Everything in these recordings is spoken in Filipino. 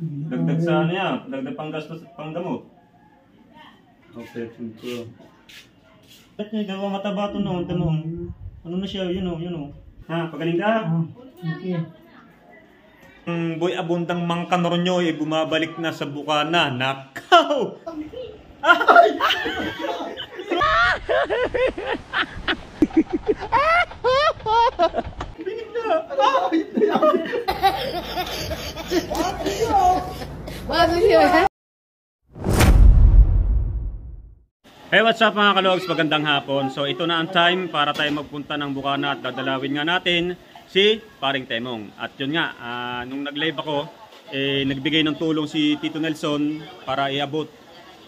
Dagdag sa ano yan, dagdag pang gastos at pang gamot. Okay, ito. Ba't niya gawa mataba ito noon? Ano na siya, yun o. Ha, pagaling ka? Okay. Boy abundang Mangkanoronyo ay bumabalik na sa Bukana. Nakaw! Ay! Binig na! Hey, what's up mga kalogs? Magandang hapon. So ito na ang time para tayo magpunta ng Bukana at dadalawin nga natin si Paring Temong. At yun nga, nung nag-live ako, nagbigay ng tulong si Tito Nelson para iabot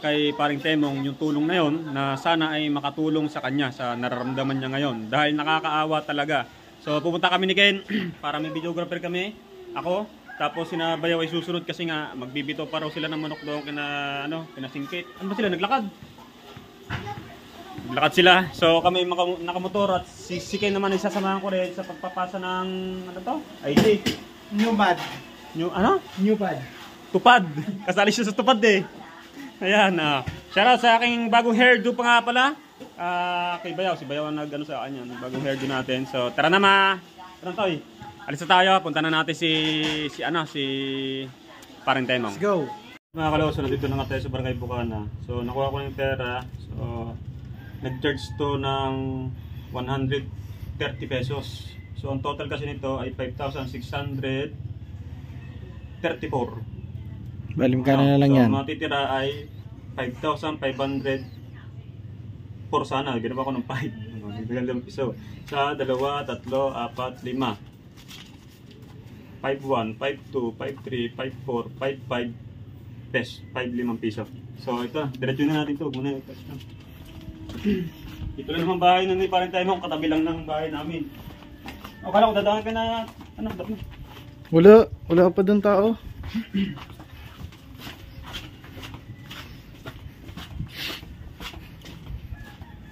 kay Paring Temong yung tulong na yon na sana ay makatulong sa kanya sa nararamdaman niya ngayon. Dahil nakakaawa talaga. So pupunta kami ni Ken para may videographer kami. Ako, tapos sina Bayaw ay susunod kasi nga magbibito pa raw sila ng manok doon kina Singkit. Ano ba sila? Naglakad? Naglakad sila. So kami nakamotor at si Ken naman ay sasamahan ko rin sa pagpapasa ng ID. New pad. New pad. Tupad. Kasali siya sa tupad eh. Ayan, shoutout sa aking bagong hairdo pa nga pala. Kay Bayaw, si Bayaw ang sa kanya, bagong hairdo natin. So tara na Tara Toy. Alis na tayo, punta na natin si Paring Temong. Let's go. Mga kaloso, nandito na nga tayo sa Barangay Bukana. So nakuha ko ng pera. So nag-charge to ng 130 pesos. So ang total kasi nito ay 5,634. Balim ka na lang yan. So matitira ay 5,500 por sana. Ginawa ko ng 5. Magandang piso. Sa 2, 3, 4, 5. 5-1, 5-2, 5-3, 5-4, 5-5 pesos, 5-5 piso. So ito, diretso na natin ito. Muna ito. Ito lang naman bahay na ni Paring Temong, katabi lang ng bahay namin. O kala ko dadaan ka na, Wala pa doon tao.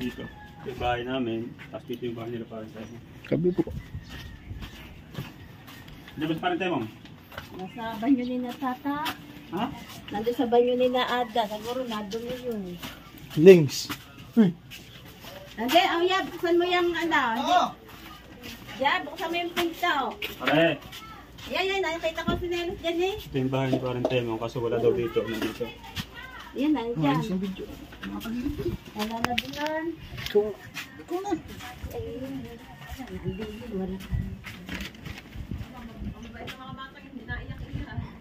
Dito, yung bahay namin, tapos dito yung bahay nila Paring Temong. Kabi po. Hindi ba si Paring Temong? Nasa banyo ni na tata. Ha? Nandun sa banyo ni na Ada. Siguro nadumi yun. Links. Hindi, ya, buksan mo yung Ya, buksan mo yung pinto. Pare! Yan, nakikita ko sinelos dyan eh. Ito yung bahay ni Paring Temong, kaso wala daw dito, nandito. Yan, nandyan. Yung video. Wala na doon. Ikaw na.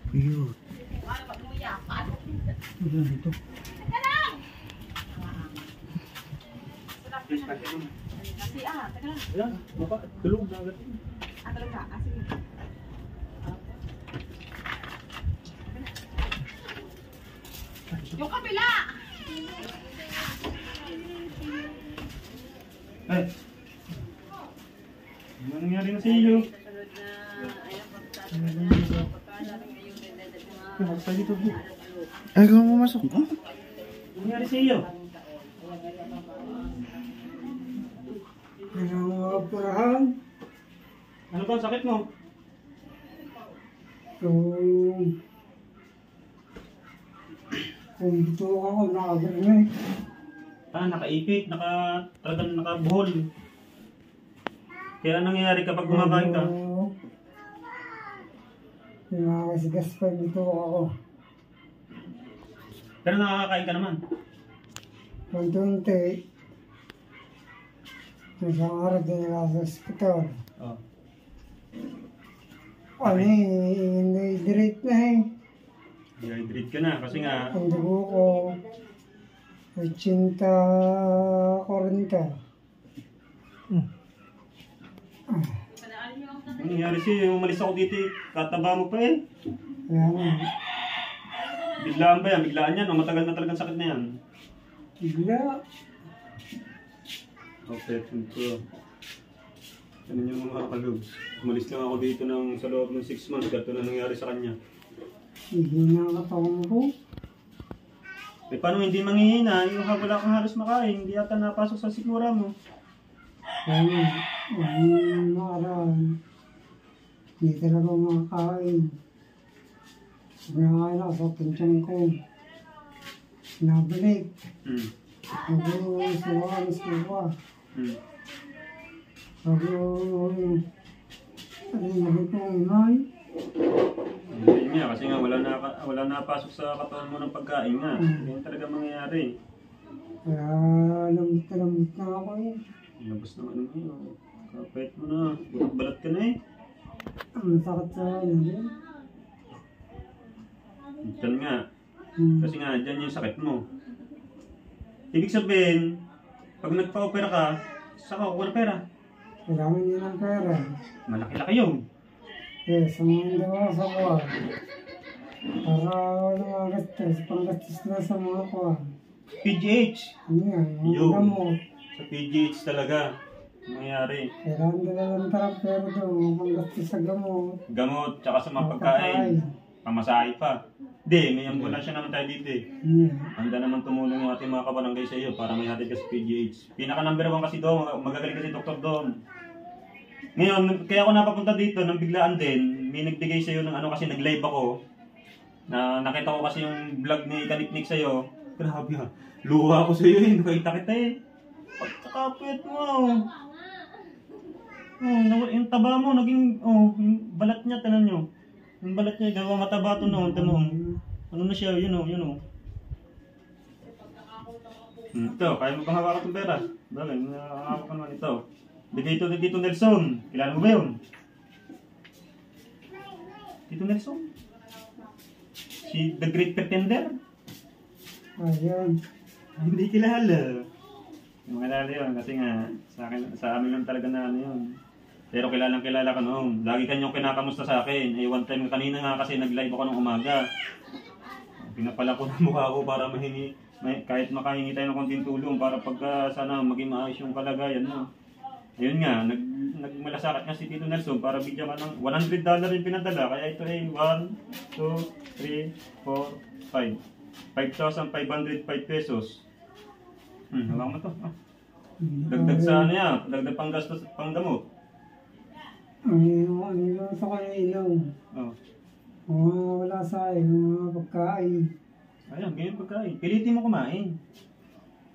Ayun. Wala dito. Kasi teka lang. Ayan, mukha, tulog na agad. Tulog ka, sige. Yung kabila! Ay! Ano nangyari na sa iyo? Ay, kung pumasok. Ano nangyari sa iyo? Pinangaparahan. Ano ba ang sakit mo? Kung dito ako, nakagaling. Nakaipit, talagang nakabuhol. Kaya anong nangyayari kapag kumakain ka? Pinakasigas pa dito ako. Pero nakakain ka naman. Unti-unti. Isang araw din nila sa hospital. Oh. Hindi-hydrate na eh. Dehydrate ka na kasi nga Ang dugo ko, 80-40. anong nangyari sa iyo? Umalis ako dito, kataba mo pa eh. Kaya nga, Biglaan ba yan? Biglaan yan o matagal na talagang sakit na yan? bigla. Okay, ito. Ano yung mga kalubs? Umalis lang ako dito sa loob ng 6 months. Ganito na nangyari sa kanya. Hindi na katawang ko. Eh paano hindi manghihina? Yung wala kang halos makain, hindi yata napasok sa sikmura mo. Kaya nakaraan, hindi talaga makakain. Pinakain ako sa pinsan ko. Nabalik. Hmm. Sabi ko, suwa. Hmm. Sabi ko, sabi ko, inay. Hindi nga, kasi nga wala na pasok sa katawan mo ng pagkain nga. Hindi yan talaga mangyayari. Kaya lamot na ako eh. Labas ng ano mo, kapit mo na. Balat ka na eh. Ang sakit sa ano. Diyan nga. Kasi nga, dyan yung sakit mo. Ibig sabihin, pag nagpa-opera ka, saka kukuha ng pera. Kailangan niya ng pera. Malaki-laki yun. Yes, ang dawa sa kuwan. Para wala gastos, panggastos na sa mga kuwan. PGH. Ano yan, Yo. mga gamot. Sa PGH talaga. Nangyayari. Kailangan nila ng trapero doon, panggastos sa gamot. Gamot, tsaka sa mga pagkain. Pamasahe pa. Hindi, may ambulansya naman tayo dito eh. Yeah. Handa naman tumulong yung ating mga kabarangay sa iyo para may hatid ka sa PGH. Pinaka number 1 kasi doon, magagaling kasi doktor doon. Ngayon, kaya ako napapunta dito nang biglaan din, may nagbigay sa iyo ng ano kasi nag-live ako. Na nakita ko kasi yung vlog ni Kaniknik sa iyo. Grabe ha. Luha ako sa iyo eh, nakita kita eh. Pagkakapit mo. Yung taba mo, naging, yung balat niya, tanan nyo. Yung balat niya, gawa mataba ito noon, ito mo. Ano na siya, yun o. Ito, kaya mo pang hawakan itong pera. Bagay, hawak ka naman ito. Bigay ito ni Tito Nelson. Kilala mo ba yun? Tito Nelson? Si The Great Pretender? Ayun. Hindi kilala. Yung kilala yun kasi nga sa amin lang talaga na ano yun. Pero kilalang kilala ka noon. Lagi kanyang kinakamusta sa akin. Eh one time kanina nga kasi nag-live ako ng umaga. Pinapala ko ng mukha ko para kahit makahingi tayo ng konting tulong para pagka sana maging maayos yung kalagayan mo. Ayun nga, nagmalasakit nga si Tito Nelson para bigyan ka ng $100 yung pinadala. Kaya ito ay 1, 2, 3, 4, 5. 5,505 pesos. Hawak mo to. Dagdag sa ano yan, dagdag pang gastos at pang gamot. Ano lang sa kanya ilaw. Oh. Wala sa akin, mga pagkain. Ayun, ganyan pagkain. Pilitin mo kumain.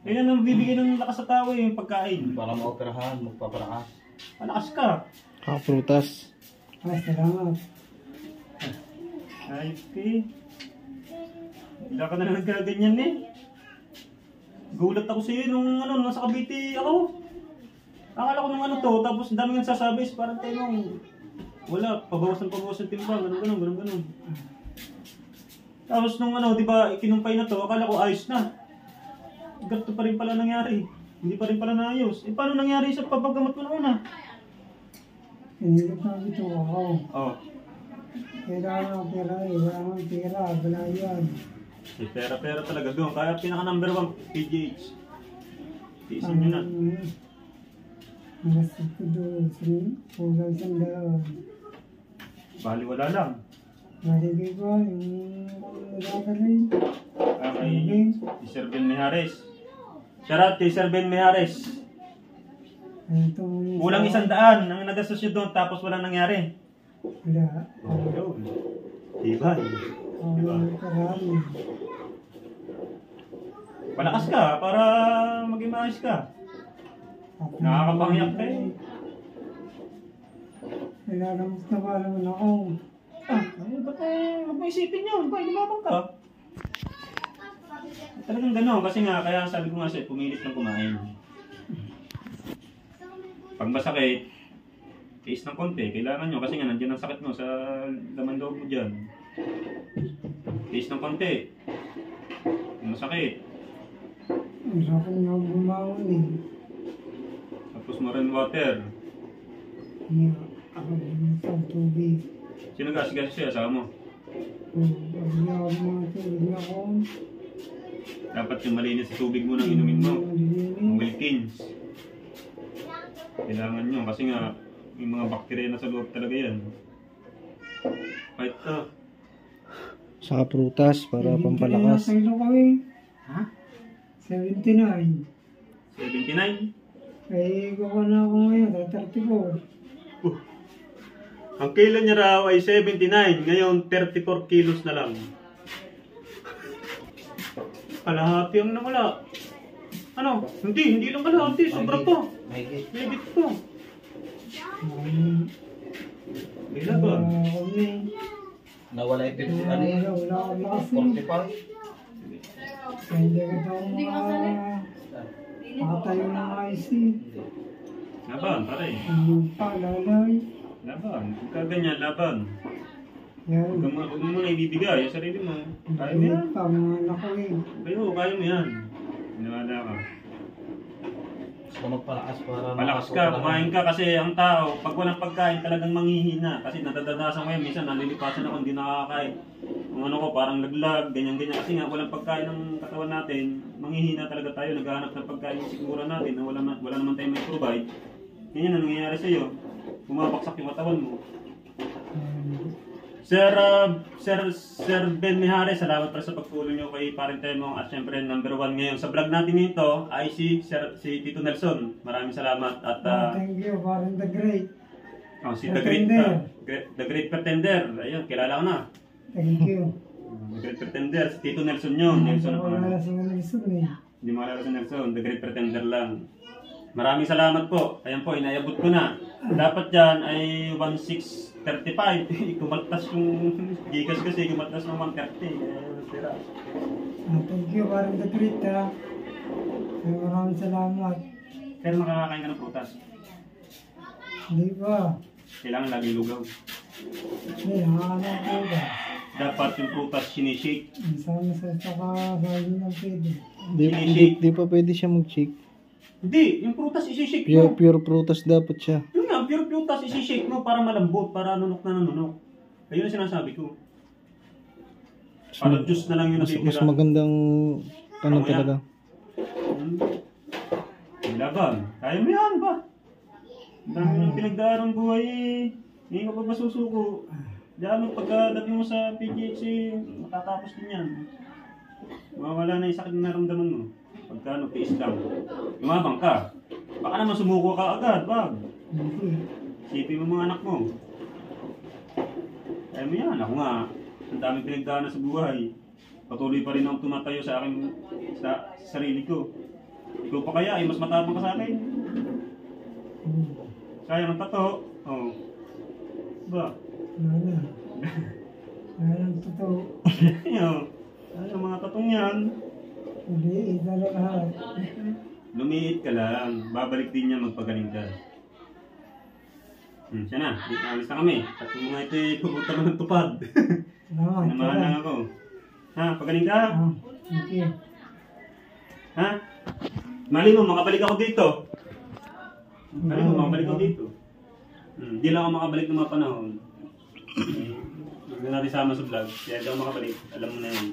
Kailan ang bibigyan ng lakas sa tao yung pagkain? Para maoperahan, magpaparakas. Malakas ka. Prutas. Ay, salamat. Ay, okay. Wala ka na lang nagkaganyan eh. Gulat ako sa'yo nung nasa Cavite ako. Akala ko nung ano to, tapos ang dami nga sasabi, parang tayo wala, pabawasan timbang, ganun. Tapos nung di ba, ikinumpay na to, akala ko ayos na. Ganito pa rin pala nangyari. Hindi pa rin pala naayos. Eh, paano nangyari sa papagamot mo na una? Pinilip na ito ako. Oh. Kailangan ng pera eh. Wala ng pera. Wala yan. Eh, pera talaga doon. Kaya pinaka number 1, PGH. Tiisin nyo na. Nagastos ko doon. Kulang sandaan. Bali wala lang. Maligay ko yung nagagaling. Kay si Sir Ben Mijares. Shoutout kay Sir Ben Mijares. Kulang 100 ang nagastos nyo doon tapos walang nangyari. Wala. Diba? Diba? Karami. Palakas ka para maging maayos ka. Nakakapangyak ka eh. Nilalamot na ba naman ako? Ba't huwag mo isipin yun? Ba, lumabang ka. Talagang gano'n. Kasi nga, kaya sabi ko nga sa'yo, pumilit lang kumain. Pag masakit, tiis ng konti. Kailangan nyo. Kasi nga, nandiyan ang sakit mo sa laman loob mo dyan. Tiis ng konti. Kung masakit. Masakit nga bumangon eh. Tapos mo rin water. Ako din sa tubig. Sino gas-gas siya? Asawa mo? Pag ako mga tubig na ako. Dapat yung malinis sa tubig mo nang inumin mo. Ang Wilkins. Kailangan nyo. Kasi nga, may mga bakterya na sa loob talaga yan. Kahit ito. Saka prutas para pampalakas. Sa ilo ko eh. Ha? 79. 79? Eh, kuha na ako ngayon. 34. Ang kilo niya raw ay 79, ngayon 34 kilos na lang. Kalahati ang nawala. Ano? Hindi lang kalahati, sobra pa. Higit pa. Bila ba? Nawala yung 50, ano yun? Wala ako kasi. 45. Hindi ka daw makatayo ng IC. Laban, pare. Hindi pa, lalay. Laban. Kaganyan, laban. Yan. Huwag mo muna ibibigay yung sarili mo. Kaya mo Hindi yan. pa, mga anak ko eh. Kaya mo yan. Niwala ka. Gusto magpalakas para... Malakas ka, kumain ka kasi ang tao, pag walang pagkain talagang manghihina. Kasi nadadadasan ko yan, minsan nalilipasan ako, hindi nakakain. Ang ano ko, parang laglag, ganyan-ganyan. Kasi nga walang pagkain ng katawan natin, manghihina talaga tayo, naghahanap ng pagkain yung sigura natin na wala naman tayong may provide. Ganyan ang nangyayari sa'yo. Bumabaksak yung katawan mo. Sir Ben Mijares, salamat para sa pagtulong nyo kay Paring Temong at syempre number 1 ngayon. Sa vlog natin nito ay si Tito Nelson. Maraming salamat at Thank you, parang the great. si Pretender. The Great Pretender. Ayun, kilala ko na. Thank you. The Great Pretender, si Tito Nelson yun. Nelson ako. Wala sa Nelson eh. Hindi mo alala si Nelson, The Great Pretender lang. Maraming salamat po. Ayan po, inayabot ko na. Dapat dyan ay 1635. Kumaltas yung Gcash kasi, kumaltas ng 130. Tira. Thank you, parang the great ha. Maraming salamat. Pero makakakain ka ng prutas. Hindi ba? Kailangan lagi lugaw. Hindi, nakakanak ko ba? Dapat yung prutas sinishake. Sana sa saka sabi ng pwede. Di pa pwede siya mag-shake. Hindi, yung prutas isishake Pure, mo. pure prutas dapat siya. Yun nga, pure prutas isishake mo para malambot, para nunok na nanunok. Ayun ang sinasabi ko. Para juice na lang yung Mas natitira. magandang ano Ako yan. talaga. May laban. Kaya mo yan ba? Ang dami ng pinagdaan ng buhay eh. Hindi ka pa ba susuko? Diyan pagkadating mo sa PGH matatapos din yan. Mawawala na yung sakit na naramdaman mo. Pagka ano, tiis lang. Lumabang ka. Baka naman sumuko ka agad, wag. Hindi. Sipin mo mga anak mo. Kaya mo yan, ako nga. Ang daming pinagdaanan sa buhay. Patuloy pa rin akong tumatayo sa akin, sa sarili ko. Ikaw pa kaya, ay mas matapang ka sa akin. Kaya ng tato. Oh. Ba? Wala. Wala ng totoo. Ano mga tatong yan? Hindi, ito na lahat. Lumiit ka lang. Babalik din niya magpagaling ka. Siya na. Alis na kami. At yung mga ito pupunta mo ng tupad. Salamat. Namahan lang ako. Ha? Pagaling ka? Thank you. Ha? Mali mo, makabalik ako dito. Mali mo, makabalik ako dito. Hindi lang ako makabalik ng mga panahon. Hindi natin sama sa vlog. Kaya hindi ako makabalik. Alam mo na yun.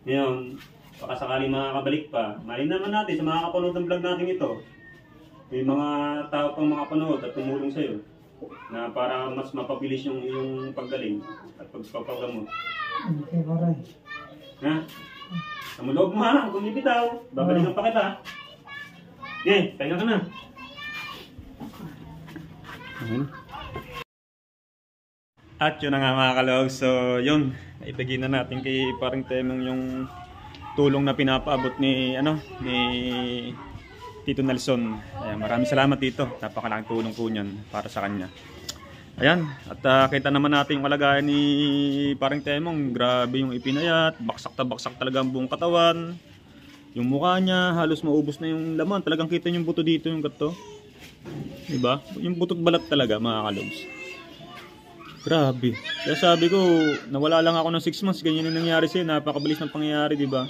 Ngayon, baka sakaling makakabalik pa. Mali naman natin sa mga kapanood ng vlog natin ito. May mga tao pang makapanood at tumulong sa'yo na para mas mapabilis yung iyong paggaling at pagpapagamot. Thank you, paray. Ha? Sa loob mo ha, kung ibitaw, babalikan pa kita. Okay, pahinga ka na. At yun na nga mga kalog, so yun, ibigay na natin kay Paring Temong yung tulong na pinapaabot ni Tito Nelson. Ayan, maraming salamat dito, napakalaking tulong po niyan para sa kanya. Ayan, at kita naman natin yung kalagayan ni Paring Temong, grabe yung ipinayat, baksak talaga ang buong katawan. Yung mukha niya, halos maubos na yung laman, talagang kita yung buto dito, yung gato. Diba? Yung butot balat talaga mga kalogs. Grabe. Kaya sabi ko, nawala lang ako ng 6 months, ganyan yung nangyari sa'yo, napakabilis ng pangyayari, diba?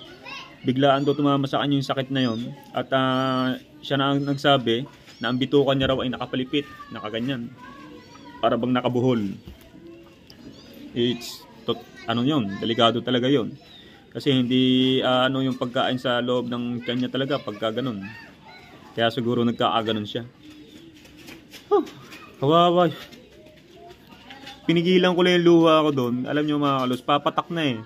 Biglaan daw tumama sa kanya yung sakit na yon. At siya na ang nagsabi na ang bitukan niya raw ay nakapalipit, nakaganyan. Para bang nakabuhol. Ano yun, delikado talaga yon. Kasi hindi ano yung pagkain sa loob ng kanya talaga pagka ganun. Kaya siguro nagkakaganon siya. Kawawa. Pinigilan ko lang yung luha ko doon. Alam nyo mga kalos, papatak na eh.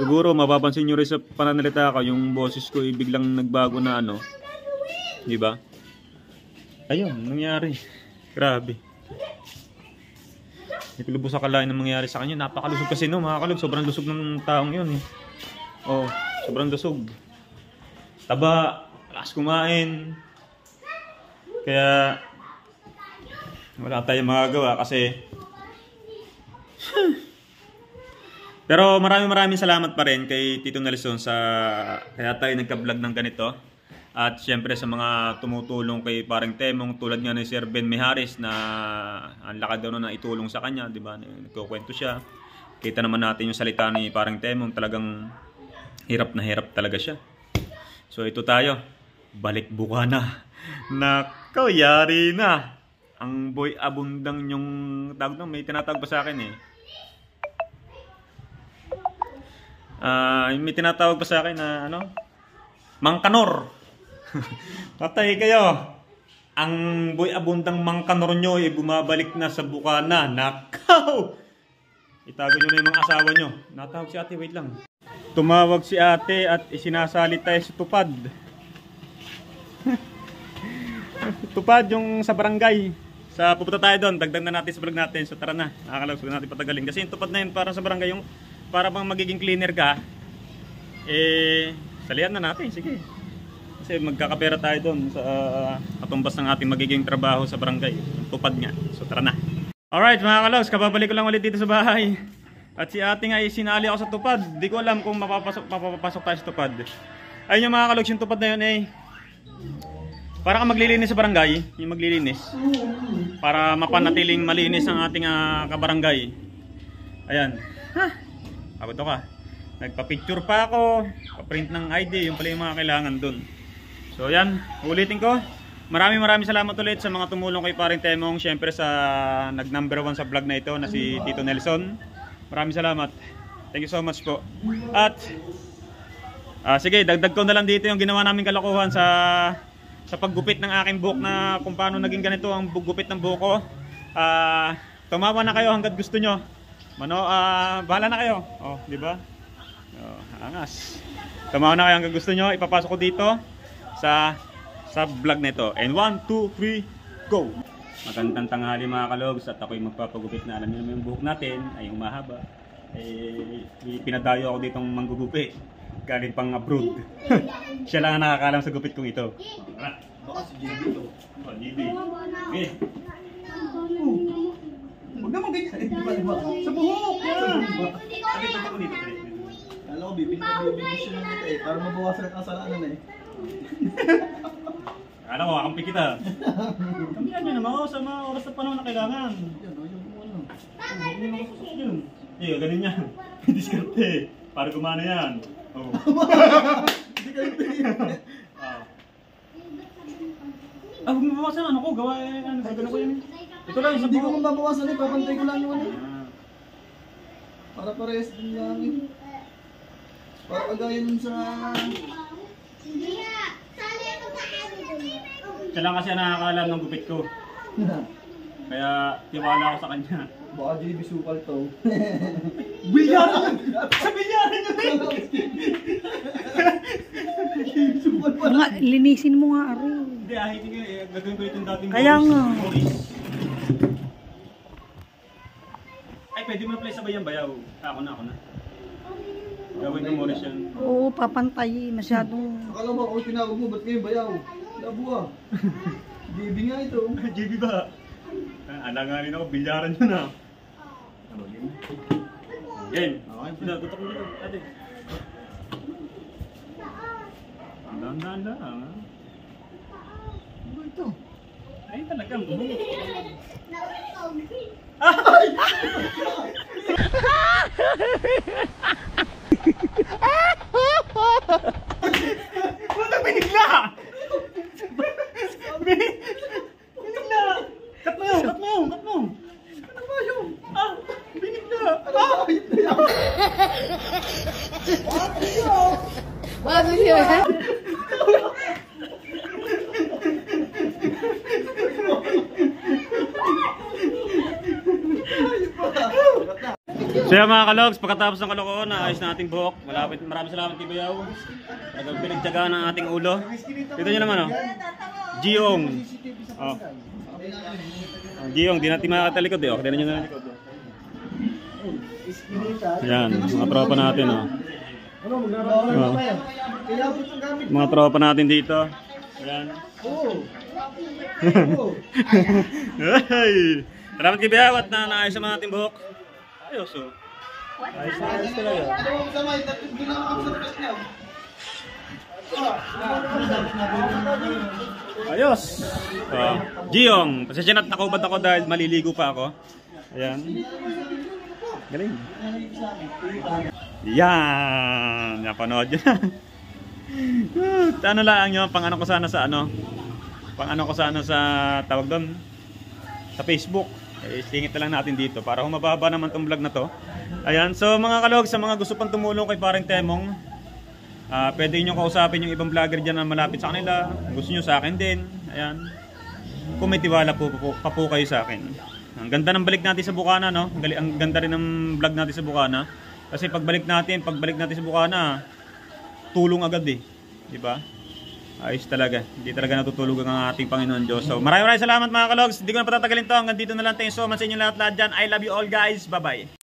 Siguro mapapansin nyo rin sa pananalita ko, yung boses ko biglang nagbago na ano. Diba? Ayun, nangyari. Grabe. Hindi ko lubos akalain ang mangyayari sa kanya. Napakalusog kasi no, mga kalog. Sobrang lusog ng taong yun eh. Oh, sobrang lusog. Taba, lakas kumain. Kaya wala tayong magagawa kasi pero maraming salamat pa rin kay Tito Nelson sa kaya tayo nagka-vlog ng ganito. At syempre sa mga tumutulong kay Paring Temong tulad nga ni Sir Ben Mijares na ang laki daw na itulong sa kanya, di ba? Nagkukwento siya. Kita naman natin yung salita ni Paring Temong, talagang hirap na hirap talaga siya. So ito tayo, balik buka na. Nakaw, yari na. Ang boy abundang yung tawag na, may tinatawag pa sa akin eh. May tinatawag pa sa akin na ano? Mangkanor. Patay kayo. Ang boy abundang mangkanor nyo ay bumabalik na sa bukana. Nakaw! Itago nyo na yung mga asawa nyo. Natawag si ate, wait lang. Tumawag si ate at isinasalit tayo sa tupad. Tupad yung sa barangay. Pupunta tayo doon, dagdag na natin sa vlog natin. So tara na, nakakalags ko natin patagalin. Kasi yung tupad na yun para sa barangay, yung para bang magiging cleaner ka, salihan na natin, sige. Kasi magkakapera tayo doon sa katumbas ng ating magiging trabaho sa barangay. Yung tupad nga, so tara na. Alright mga kalags, kababalik ko lang ulit dito sa bahay. At si ate nga sinali ako sa tupad. Di ko alam kung mapapasok tayo sa tupad. Ayun yung mga kalags, yung tupad na yun para ka maglilinis sa barangay, yung maglilinis. Para mapanatiling malinis ang ating kabarangay. Ayan. Abot ka. Nagpa-picture pa ako, pa-print ng ID, yung pala yung mga kailangan dun. So ayan, ulitin ko. Maraming salamat ulit sa mga tumulong kay Paring Temong. Siyempre sa nag-number 1 sa vlog na ito na si Tito Nelson. Maraming salamat. Thank you so much po. At sige, dagdag ko na lang dito yung ginawa namin kalokohan sa paggupit ng aking buhok na kung paano naging ganito ang gupit ng buhok ko. Tumawa na kayo hanggat gusto nyo. Bahala na kayo. Oh, di ba? Angas. Tumawa na kayo hanggat gusto nyo. Ipapasok ko dito sa vlog na ito. And 1, 2, 3, go! Magandang tanghali mga kalogs at ako'y magpapagupit na. Alam niyo naman yung buhok natin ay humahaba. Pinadayo ako ditong manggugupi. Galing pang abroad. Siya lang ang nakakalam sa gupit kong ito. Baka si JB to. JB. Okay. Huwag naman ganyan. Diba? Sa buhok! Dito ko dito. Alam ko, bibigyan lang kita eh. Para mabawasan ang kasalanan eh. Alam ko, kakampi kita. Kampihan nyo naman ako sa mga oras na panahon na kailangan. Yan o, yung ano. Hindi naman kasusok yun. Ganun yan. Diskarte. Para gumana yan. Oh. Hindi kayo pinigyan. Huwag mo bawasan ano ko. Gawa gano'n ko yun. Ito lang sa Hindi ko buhok. mabawasan eh. Papantay ko lang yung ano. Para parehas din lang eh. Para kagaya nun sa... Siya lang kasi ang nakakalam ng gupit ko. Kaya tiwala ako sa kanya. Baka JB Supal to. Bilyaran! Sa bilyaran nyo rin! Supal pa. Nga, linisin mo nga, Ari. Hindi, hindi ko gagawin ko itong dating Kaya nga. Boris. Ay, pwede mo na play sabay yung bayaw. Ako na. Gawin ko Morris yan. Oo, papantay. Masyadong... Akala mo ako tinawag mo, ba't kayo bayaw? Labo ah. JB nga ito. JB ba? Alanganin ako, bilyaran nyo na. Ano, game? Game? Okay, Tutok mo dito, ate. Dahan-dahan lang, ha? Ano ito? Ay, talagang buhok. Ano binigla? Binigla! Cut mo yun! Ano ba yun? Binigla! Bakit yun? So yan mga kalogs, pagkatapos ng kalokohan, naayos na ating buhok. Maraming salamat kay Bayaw. Talagang pinagtyagaan ng ating ulo. Dito nyo naman, oh. Giyong. Oh. Giyong, di natin makakatalikod eh. Oh. Dito nyo na likod. Iskinita. Ayan, mga tropa natin, oh. Ano, maglalaro na tayo. Kailangan itong gamit. Mga tropa natin dito. Ayan. Oo. Oo. Hey! Salamat kay Biawat na naayos sa mga ating buhok. Ayos, oh. Ayos na ayos talaga. Ito, samay, tapos ginawa ko sa takas niya. Ayos! Giyong, pasensya na't nakubad ako dahil maliligo pa ako. Ayan. Galing. Yan! Napanood yun. Ano lang yun, pang ano ko sana sa ano? Pang ano ko sana sa tawag doon? Sa Facebook. Singit na lang natin dito para humababa naman tong vlog na to. Ayan, so mga kalog, sa mga gusto pang tumulong kay Paring Temong, pwede nyo kausapin yung ibang vlogger dyan na malapit sa kanila. Gusto nyo sa akin din. Ayan. Kung may tiwala pa po kayo sa akin. Ang ganda ng balik natin sa Bukana, no? Ang ganda rin ng vlog natin sa Bukana. Kasi pagbalik natin sa Bukana, tulong agad eh. Diba? Ayos talaga. Hindi talaga natutulog ang ating Panginoon Diyos. So maraming salamat mga kalogs. Hindi ko na patatagalin to. Hanggang dito na lang. Thanks so much sa inyo lahat dyan. I love you all guys. Bye bye.